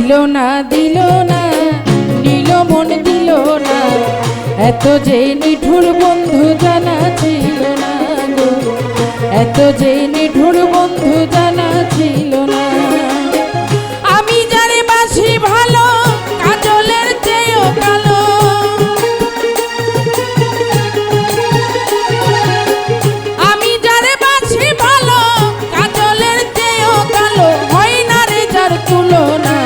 দিল না দিল না নীল মন দিল না, এত যে নিঠুর বন্ধু জানা ছিল না গো, এত যে নিঠুর বন্ধু জানা ছিল না। আমি যারে বাসি ভালো কাজলের চেয়েও কালো, আমি যারে বাসি ভালো কাজলের চেয়েও কালো, হয় না রে যার তুলনা,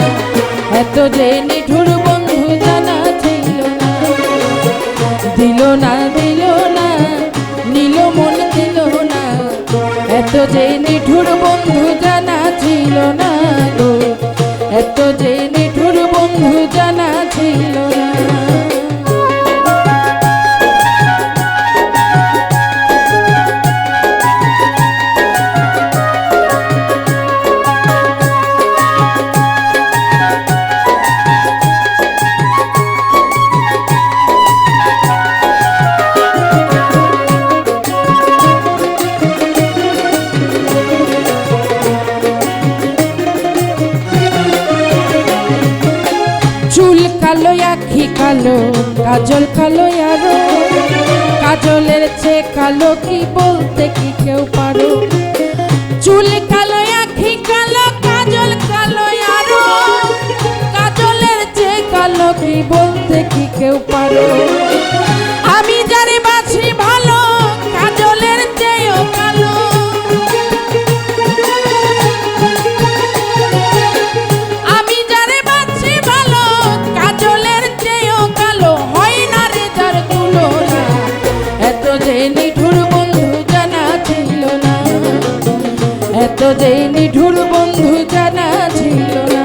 এত যে নিঠুর বন্ধু জানা ছিল না। দিল না দিল না নীল মন দিল না, এত যে নিঠুর বন্ধু জানা ছিল না গো, এত যে নিঠুর বন্ধু জানা ছিল না। চুল কালো আখি কালো কাজল কালো আরো, কাজলের চেয়ে কালো কি বলতে কি কেউ পারো। চুল কালো আখি কালো কাজল কালো আরো, কাজলের চেয়ে কালো কি বলতে কি কেউ পারো। আমি যারে বাছি ভালো কাজলের চেয়েও কালো, আমি যারে বাছি ভালো কাজলের চেয়েও কালো, হয় না রে যার তুলনা, এত যে নিঠুর বন্ধু জানা ছিল না, এত যে নিঠুর বন্ধু জানা ছিল না।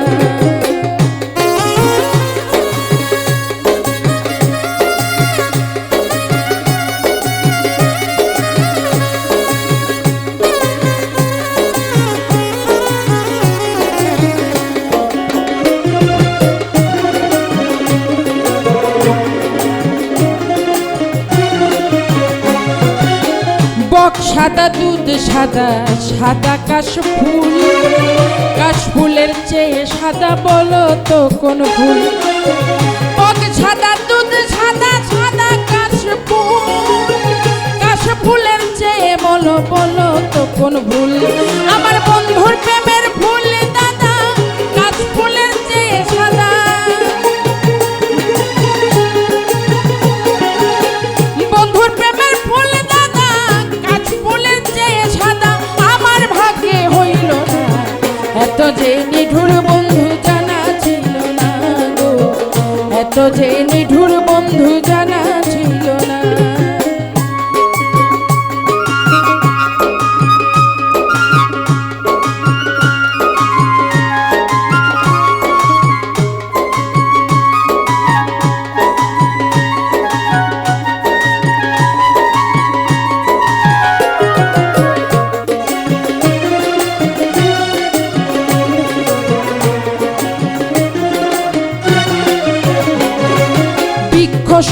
বক সাদা দুধ সাদা সাদা কাশফুল, কাশফুলের চেয়ে সাদা বলো তো কোন ফুল। বক সাদা দুধ সাদা সাদা কাশফুল, কাশফুলের চেয়ে বলো বলো তো কোন ফুল। আমার বন্ধুর প্রেমের ফুল দাদা কাশফুলের চেয়ে সাদা, বন্ধুর প্রেমের ফুল দাদা কাশফুলের চেয়ে সাদা, আমার ভাগ্যে হইল না, এত যে নিঠুর বন্ধু জানা ছিল না গো, এত যে নিঠুর বন্ধু জানা ছিল না।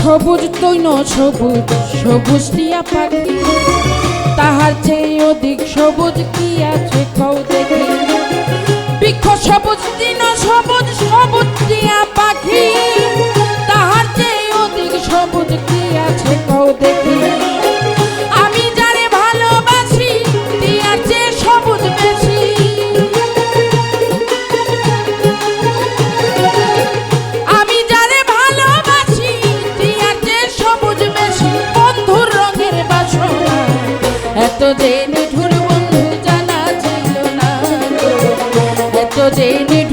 সবুজ তৈন সবুজ সবুজ টিয়া পাখি, তাহার চেয়ে অধিক সবুজ কি আছে কও দেখি। বৃক্ষ সবুজ তৈন সবুজ সবুজ টিয়া পাখি, তাহার চেয়ে অধিক সবুজ কি আছে কও দেখি। আমি যারে ভালোবাসি টিয়ার চেয়ে সবুজ বেশি, আমি যারে ভালোবাসি টিয়ার চেয়ে সবুজ বেশি। বন্ধুর রঙের বাসনা, এত যে নিঠুর বন্ধু জানা ছিল না, এত যে নিঠুর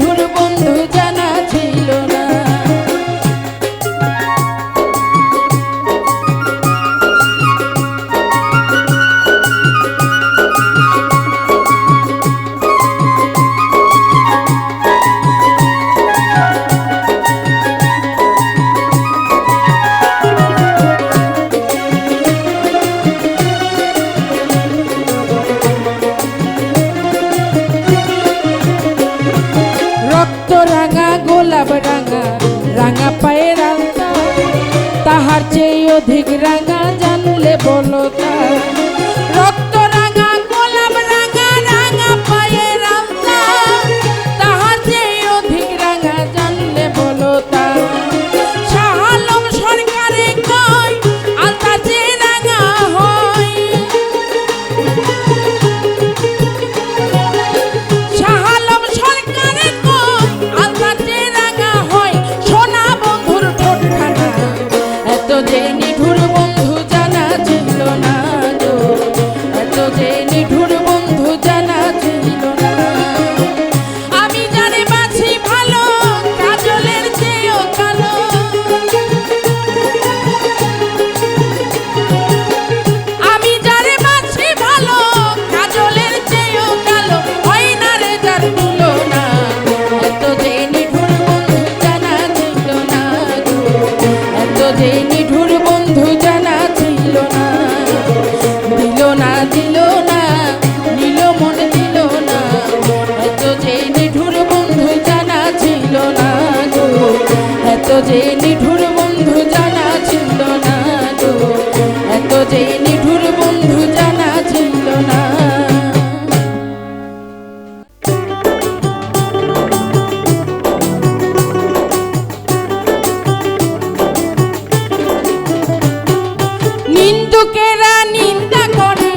নিন্দুকেরা নিন্দা করে,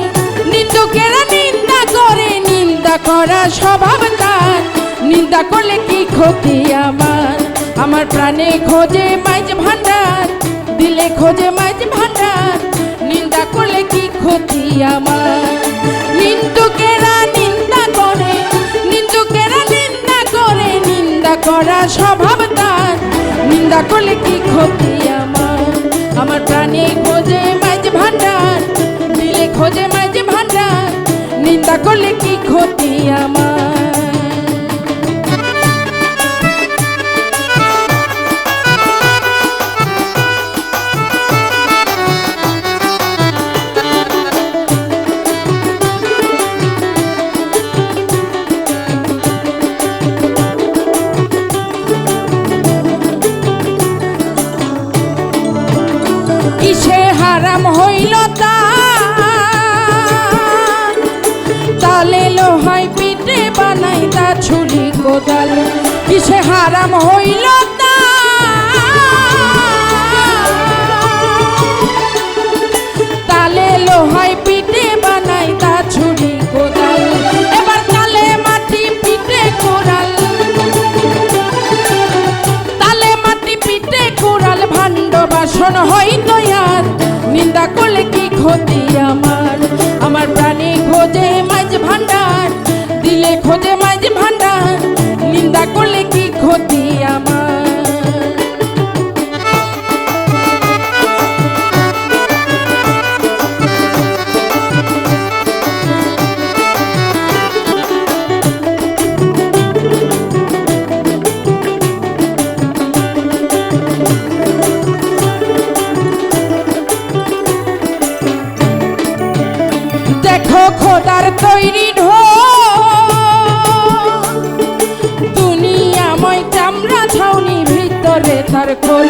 নিন্দুকেরা নিন্দা করে, নিন্দা করা স্বভাব তার। নিন্দা করলে কি ক্ষতি আমার, আমার প্রাণে খোঁজে মাইজ ভান্ডার, দিলে খোঁজে মাইজ ভান্ডার। নিন্দা করলে কি ক্ষতি আমার। নিন্দুকেরা নিন্দা করে, নিন্দুকেরা নিন্দা করে, নিন্দা করা স্বভাব তার। নিন্দা করলে কি ক্ষতি আমার, আমার প্রাণে খোঁজে মাইজ ভান্ডার, দিলে খোঁজে মাইজ ভান্ডার। নিন্দা করলে কি ক্ষতি আমার। কিসে হারাম হইল তালে লোহাই পিঠে বানাই তা ছুরি কোদাল। কিসে হারাম হইল তালে লোহাই পিঠে বানাই তা ছুরি কোদাল। এবার তালে মাটি পিঠে কোরাল, তালে মাটি পিঠে কোরাল ভাণ্ড বাসন হইতো আর। নিন্দা করলে কি ক্ষতি আমার, আমার প্রাণে খোঁজে মাইজ ভান্ডার, দিলে খোঁজে মাইজ ভান্ডার। নিন্দা করলে কি ক্ষতি আমার। দেখো খোদার তৈরি দুনিয়াময় চামড়া ছাউনি ভিতরে তার খোল।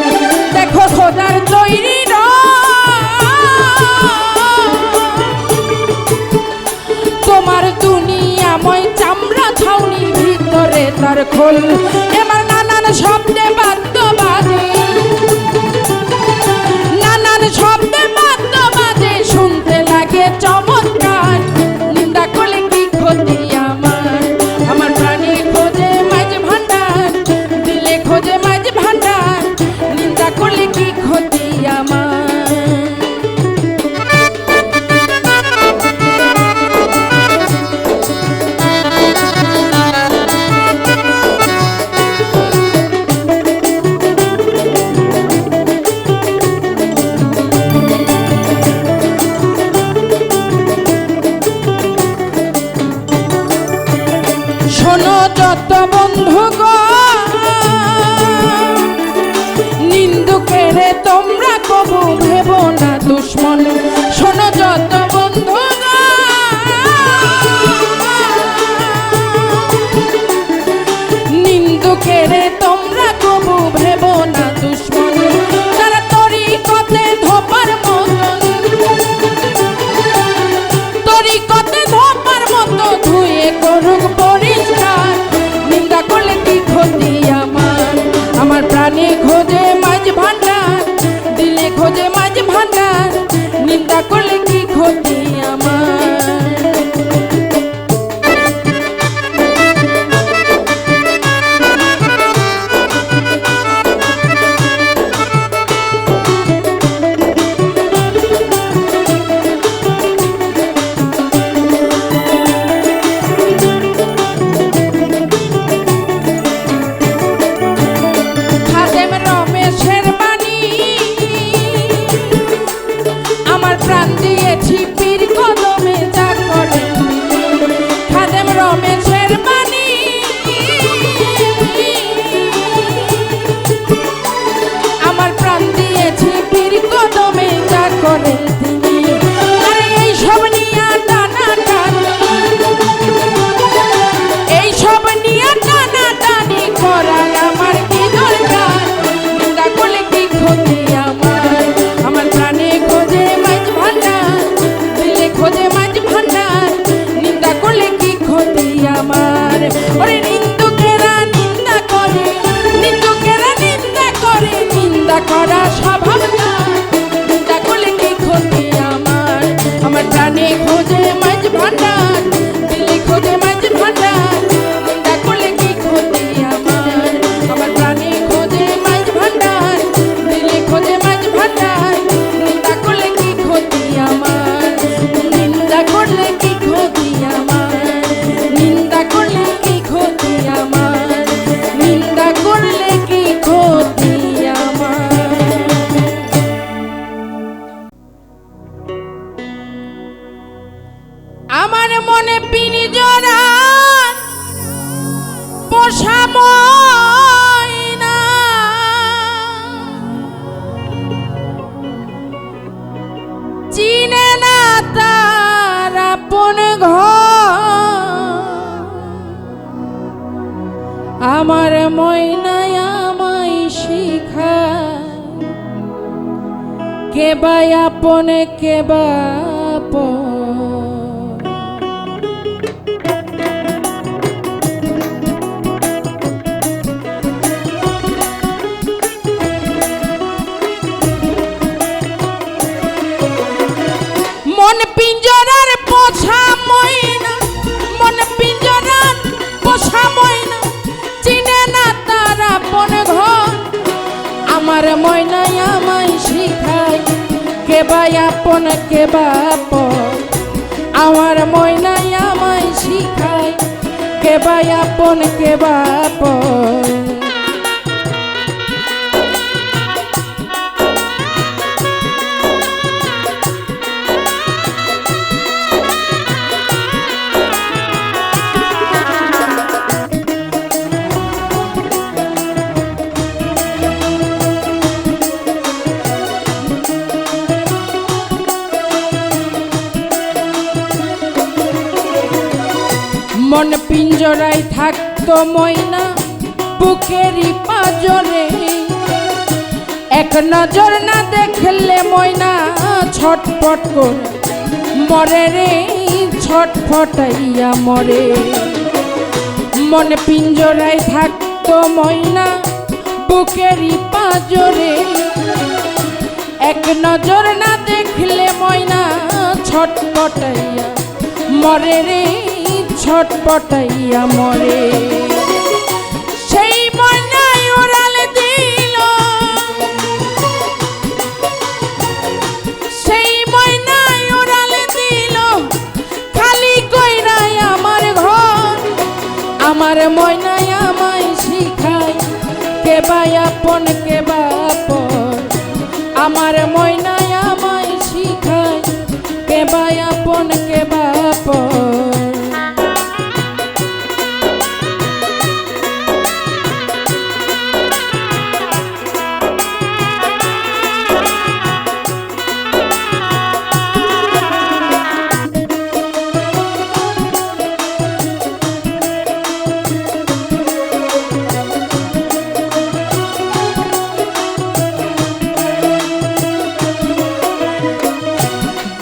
দেখো খোদার তৈরি তোমার দুনিয়াময় চামড়া ছাউনি ভিতরে তার খোল। এবার নানান শব্দে বাদ্য বাজে, নানান শব্দে বাদ্য বাজে, শুনতে লাগে চমৎকার। নিন্দা করলে কি ক্ষতি আমার, আমার প্রাণে খোঁজে মাইজ ভান্ডার, দিলে খোঁজে মাইজ ভান্ডার। নিন্দা করলে কি ক্ষতি আমার। শোনো যত বন্ধু গো, নিন্দুকেরে তোমরা কবু ভেবো না দুশ্মন। শোনো যত বন্ধু গো, নিন্দুকেরে তোমরা কবু ভেবো না দুশ্মন। তারা তরিকতে ধোপার মতন, তরিকতে ধোপার মতো ধুয়ে করুক পরিষ্কার। নিন্দা করলে কি ক্ষতি মনে পিঞ্জরা পোষা ময়না চিনে না তার আপন ঘর। আমার ময়নায় আমায় শিখায় কে বা আপন কে বা পর। মন পিঞ্জরার পোষা ময়না, মন পিঞ্জরার পোষা ময়না চিনে না তার আপন ঘর। আমার ময়নায় আমায় শিখায় কে বা আপন কে বা পর। আমার ময়নায় আমায় শিখায় কে বা আপন কে বা পর। মন পিঞ্জরায় থাকতো ময়না বুকেরই পাজরে। এক নজর না দেখলে ময়না ছটফট করে মরে রে, ছটফটাইয়া মরে। মন পিঞ্জরায় থাকতো ময়না বুকেরই পাজরে। এক নজর না দেখলে ময়না ছটফটাইয়া মরে রে, ছটপটাইয়া মরে। সেই ময়নায় ওরাল দিল, সেই ময়নায় ওরাল দিল খালি কইরাই আমার ঘর। আমার ময়নায় আমায় শিখায় কে বা আপন কে বা পর। আমার ময়নায় আমায় শিখায় কে বা আপন কে বা পর।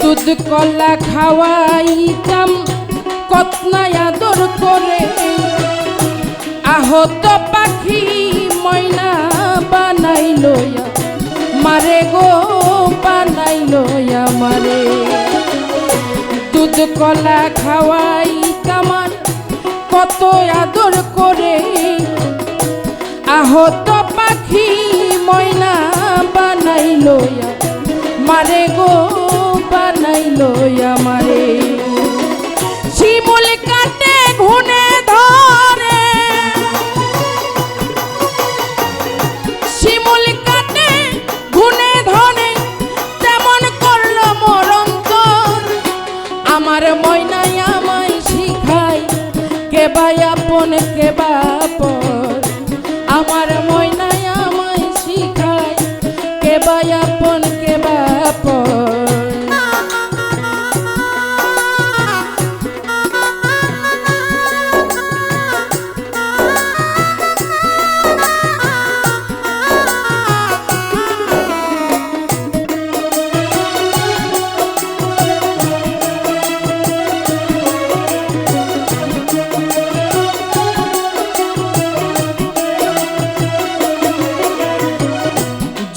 দুধ কলা খাওয়াইতাম কতনা আদর করে। আহত পাখি ময়না বানাইল মারে গো, বানাইল মারে। দুধ কলা খাওয়াইতাম কত আদর করে। আহত পাখি ময়না বানাইল মারে গো, বানাইল আমারে। শিমুল কাটে ঘুনে ধরে, শিমুল কাটে ঘুনে ধরে তেমন করল মরন্তর। আমার ময়নায় আমায় শিখায় কে বা আপন কে বা পর। আমার ময়নায় আমায় শিখায় কে বা আপন কে বা পর।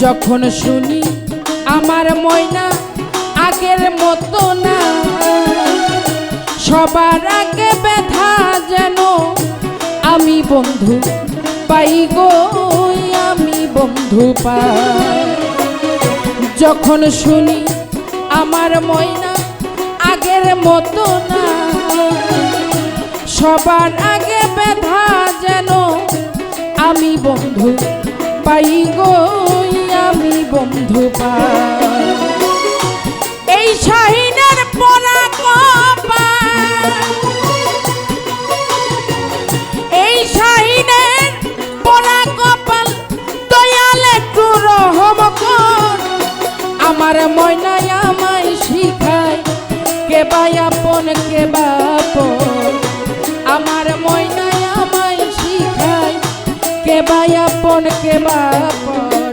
যখন শুনি আমার ময়না আগের মতো না, সবার আগে ব্যথা যেন আমি বন্ধু পাই গো, আমি বন্ধু পাই। যখন শুনি আমার ময়না আগের মতো না, সবার আগে ব্যথা যেন আমি বন্ধু পাই গো, আমি বন্ধু পাই। এই শাহিনের পরা কপাল, আমার ময়নায় আমায় শিখায় কে বা আপন কে বা পর। আমার ময়নায় আমায় শিখায় কে বা আপন কে বা পর।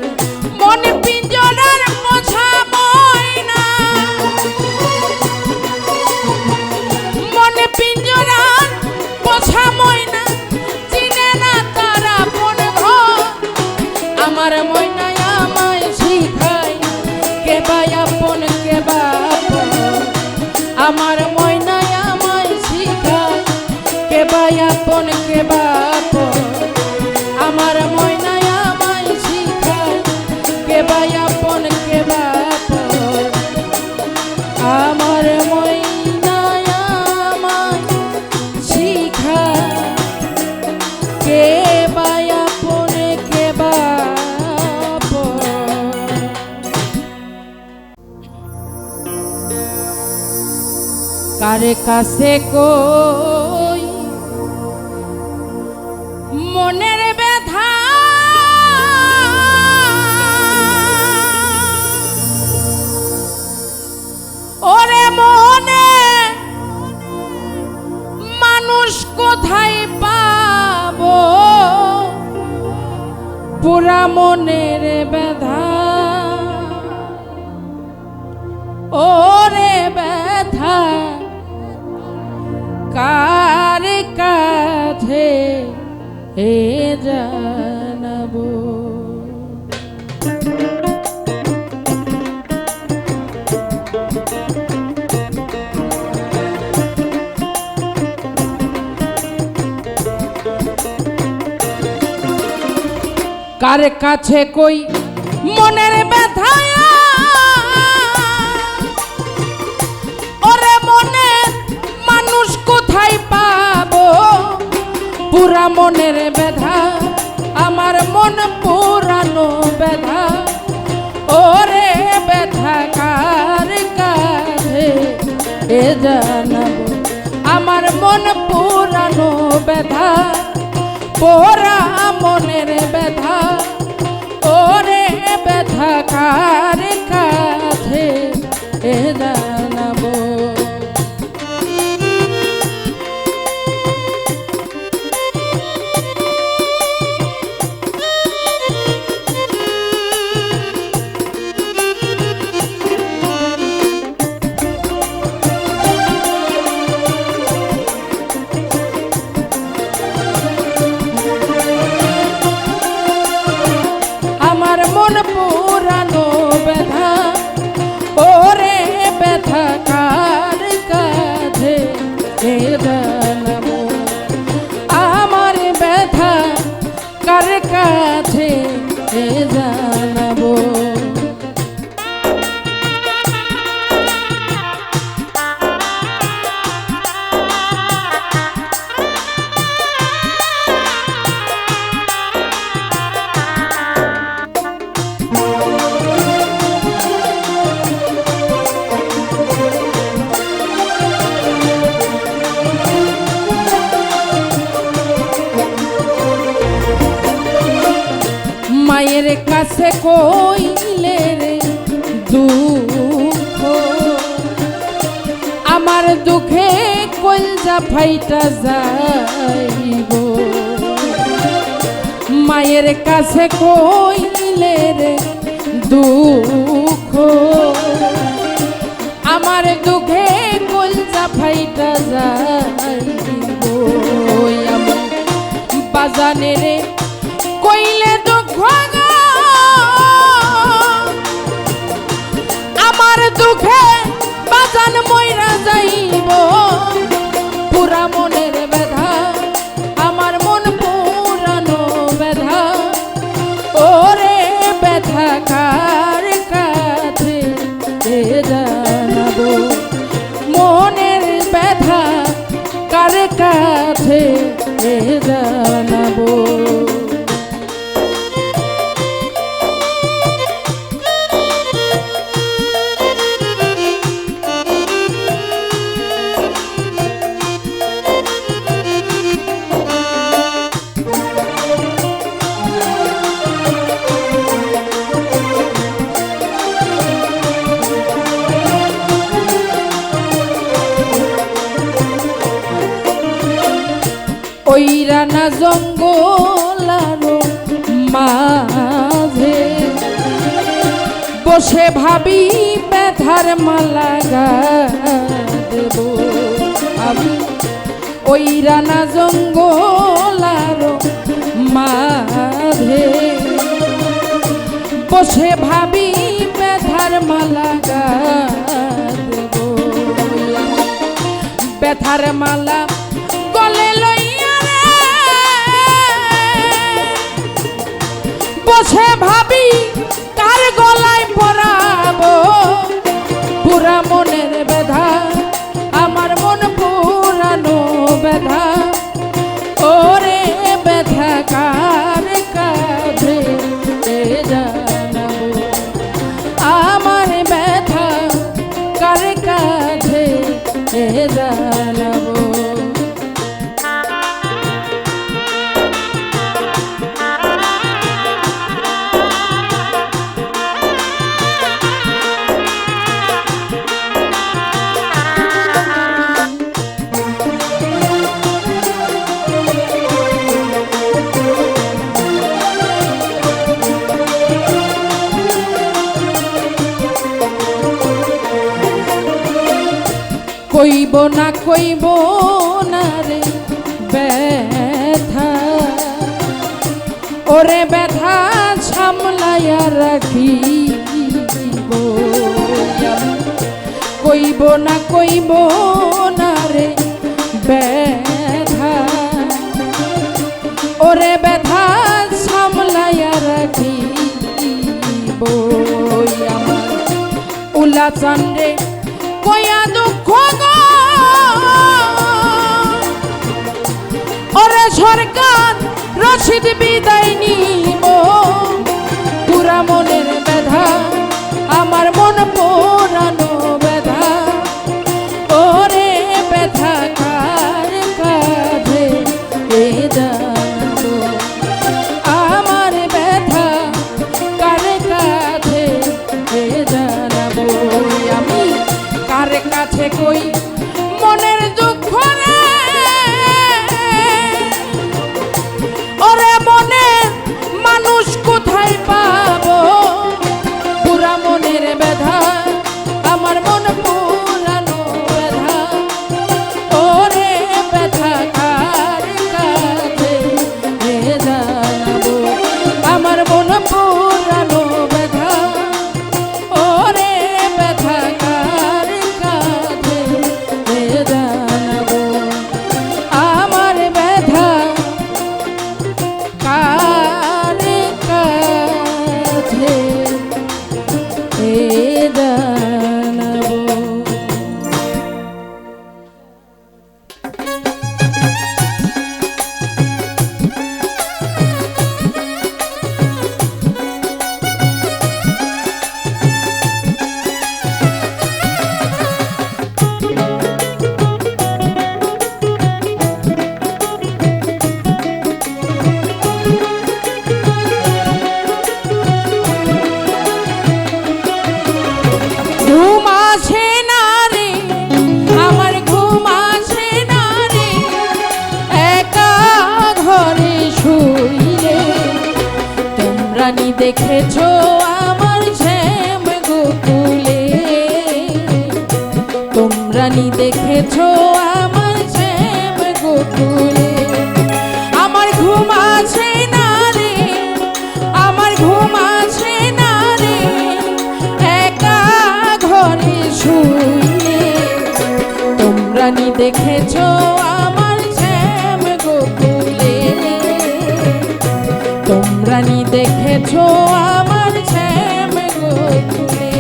মন পিঞ্জরার পোছা ময়না, মন পিঞ্জরার পোছা ময়না, চিনে না তার আপন ঘর। আমার ময়নায় আমায় শিখায় কে বা আপন কে বা পর। আমার ময়নায় আমায় শিখায় কে বা আপন কে বা পর। আমার ময়নায় আমায় শিখায় কে বা আপন কে বা পর। আমার ময়নায় আমায় শিখায় কে বা আপন কে বা পর। কারে কাছে কই মনের ব্যথা, ওরে মনে মানুষ কোথায় পাবো, পুরা মনের ব্যথা, ওরে ব্যথা কার কাছে এ জানাবো। কার কাছে কই মনের ব্যথা, ওরে মনের মানুষ কোথায় পাবো, পুরা মনের ব্যথা, আমার মন পুরানো ব্যথা, ওরে ব্যথা কার কাছে এ জানাবো। আমার মন পুরানো ব্যথা, পোরা মনের ব্যথা, ওরে ব্যথা কার কাছে এ জানাবো। আমার মন পুরানো ব্যথা, ওরে ব্যথা কার কাছে এ জানাবো। আমার ব্যথা কার কাছে এ জানাবো। মায়ের কাছে কইলে রে দুঃখ, আমার দুঃখে কলজা ফাইটা যাইব। মায়ের কাছে কইলে রে দুঃখ, আমার দুঃখে কলজা ফাইটা যাইব। আমার বাজানে রে কইলে দুঃখ, আমার দুঃখে বাজান মইরা যাইব। পুরা মনের ব্যথা, আমার মন পুরানো ব্যথা, ওরে ব্যথা কার কাছে এ জানাবো। মনের ব্যথা কার কাছে এ জানাবো। ওই রানা জঙ্গল আরো মাঝে বসে ভাবি ব্যথার মালা দেব আমি ওই রানা জঙ্গল আরো মাঝে বসে ভাবি ব্যথার মালা দেব ব্যথার মালা গলে লইয়া বসে ভাবি কার গলায় পরাবো পুরা মনের ব্যথা আমার মন পুরানো ব্যথা ওরে ব্যথা কার কাঁধে জানাবো আমার ব্যথা কার কাঁধে জানাবো কইব না রে ব্যথা ওরে ব্যথা সামলাইয়া রাখিব কইব না রে ব্যথা ওরে ব্যথা সামলাইয়া রাখিব আমার উলা চান্দে কয়া দুঃখ গো ওরে সরকার রশিদ বিদায় নিব পুরা মনের ব্যথা আমার মন পোড়ানো ব্যথা ওরে ব্যথা কার কাঁধে জানাবো আমার ব্যথা কার কাঁধে জানাবো আমি কার কাছে কই মনের দুঃখ রে ওরে মনের মানুষ কোথায় পাবো পুরা মনের ব্যথা আমার মন পুরানো ব্যথা ওরে ব্যথা কার কাছে জানাবো আমার মন পুরানো ব্যথা ওরে ব্যথা কার কাছে জানাবো আমার ব্যথা কার কাছে জানাবো ঘুম আসে না রে আমার ঘুম আসে না রে একা ঘরে শুইলে তোমরা নি দেখেছো আমার শ্যাম গোকুলে তোমরা নি দেখেছো আমার শ্যাম গোকুলে আমার ঘুম আসে না রে আমার ঘুম আসে না রে একা ঘরে শুইলে তোমরা নি দেখেছো আমার শ্যাম গোকুলে তোমরা নি দেখেছো আমার শ্যাম গোকুলে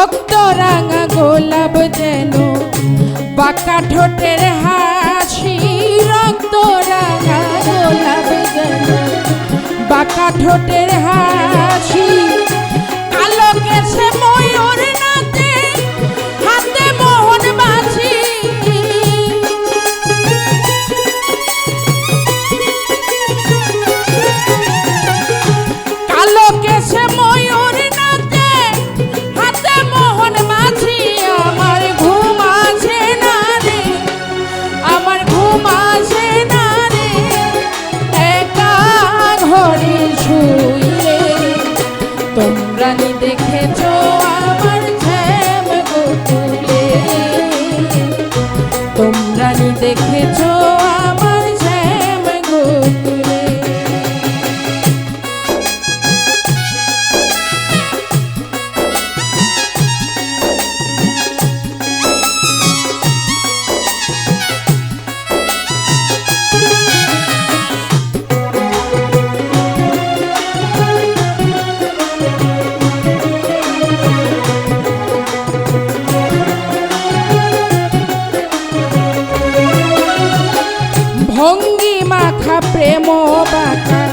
রক্ত রাঙা গোলাপ যেন বাঁকা ঠোঁটের হাসি, রক্ত রাঙা গোলাপ যেন বাঁকা ঠোঁটের হাসি, কালো কেছে ময়ূর নাচে হাতে মোহন বাঁশি, কালো কেছে ময়ূর নাচে হাতে মোহন বাঁশি। আমার ঘুম আসে না রে, আমার ঘুম আসে না রে, একা ঘরে শুইলে। তোমরা নি দেখেছো আমার শ্যাম গোকুলে, তোমরা নি দেখেছো আমার শ্যাম গোকুলে। ভঙ্গি মাখা প্রেম বাঁকা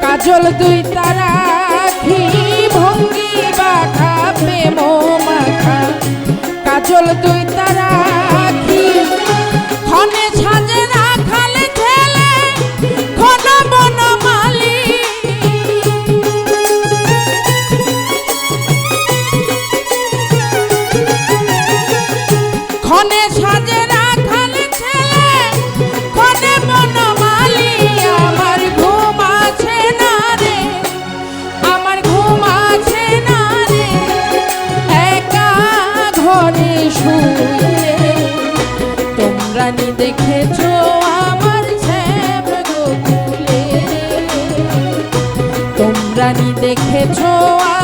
কাজল দুই তারা আখি, ভঙ্গি মাখা প্রেম মাখা কাজল দুই তারা আখি, ক্ষণে সাজে রাখালে ছেলে ক্ষণ বনমালী, ক্ষণে সাজে রাখালে ছেলে ক্ষণে বনমালী। আমার ঘুম আছে না রে, আমার ঘুম আছে না রে, একা ঘরে শুইলে। তোমরা নি দেখেছো আমার শ্যাম গোকুলে, তোমরা নি দেখেছো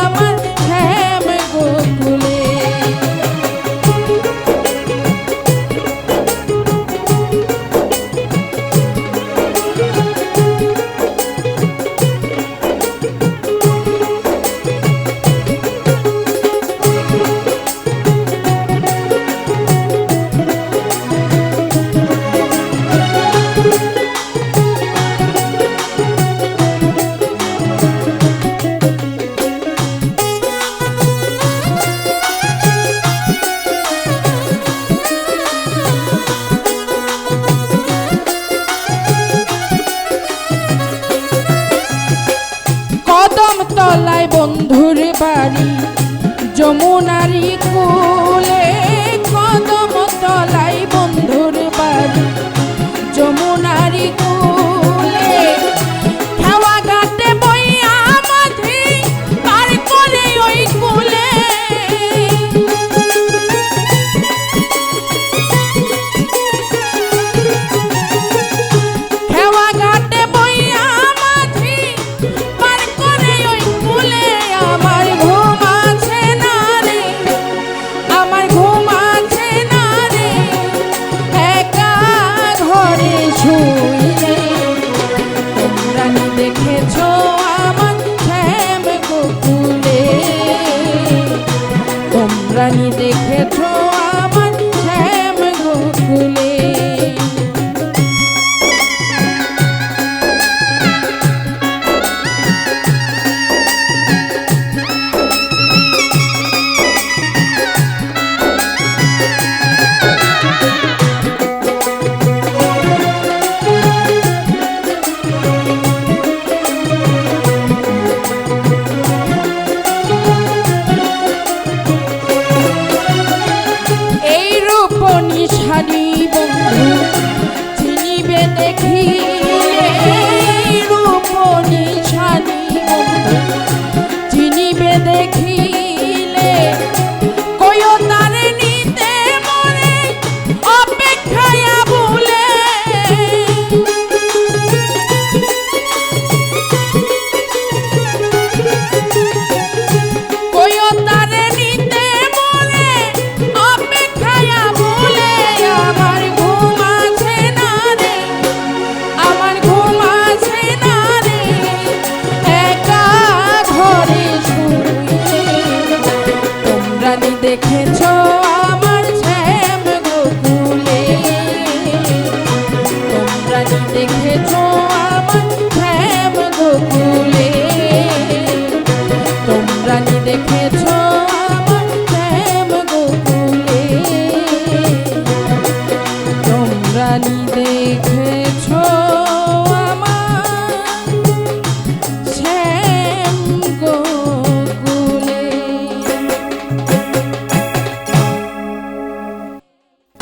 আমার শ্যাম গোকুলে। কদম তলায় বন্ধুর বাড়ি যমুনারি কূলে, কদম তলায় বন্ধুর বাড়ি যমুনারি কূলে, খেওয়া ঘাটে বইয়া মাঝি পার করে ওই কূলে, খেওয়া ঘাটে বইয়া মাঝি পার করে ওই কূলে। আমার ঘুম আছে না রে, আমার ঘুম দেখেছো